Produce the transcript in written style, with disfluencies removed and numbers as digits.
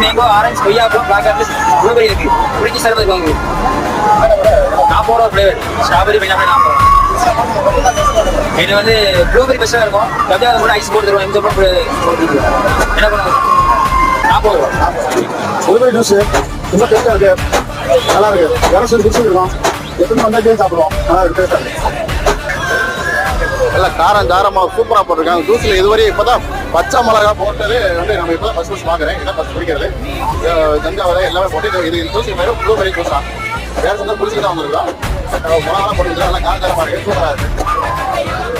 Mango, orange, கொய்யாப்பழம், black apple, blueberry இருக்கு. குடிக்கி சர்பத் வாங்க. 40 ரூபா ஃப்ளேவர். ஸ்ட்ராபெரி, பைனாப்பிள் 40 ரூபா. இது வந்து ப்ளூபெரி பெஸ்ட்டாக இருக்கும். எப்படியாவது கூட ஐஸ் போட்டு தருவோம். எந்த போட்டு என்ன பண்ணுவோம்? 40 ரூபா. ப்ளூபெரி ஜூஸ் ரொம்ப டேஸ்ட்டாக இருக்கு. நல்லா இருக்கு. வேற சொல்லி குடிச்சிருக்கோம். எப்பவுமே வந்தாலே சாப்பிடுவோம். நல்லா இருக்கு, டேஸ்ட்டாக இருக்கு. நல்லா காரமாக சூப்பராக போட்டிருக்காங்க. ஜூஸில் இதுவரை இப்போதான் பச்சை மிளகா போட்டது வந்து நம்ம இப்போ ஃபர்ஸ்ட் பார்க்குறேன். இதான் ஃபர்ஸ்ட் பிடிக்கிறது. தஞ்சாவூர் எல்லாமே போட்டு இது ஜூஸ் மாதிரி ப்ளூபெரி ஜூஸ் தான். வேறு சொந்த குடிச்சுட்டு தான் வந்துருக்கோம். மிளகாலாம் போட்டு நல்லா காரமாக இருக்கு. சூப்பராக இருக்கு.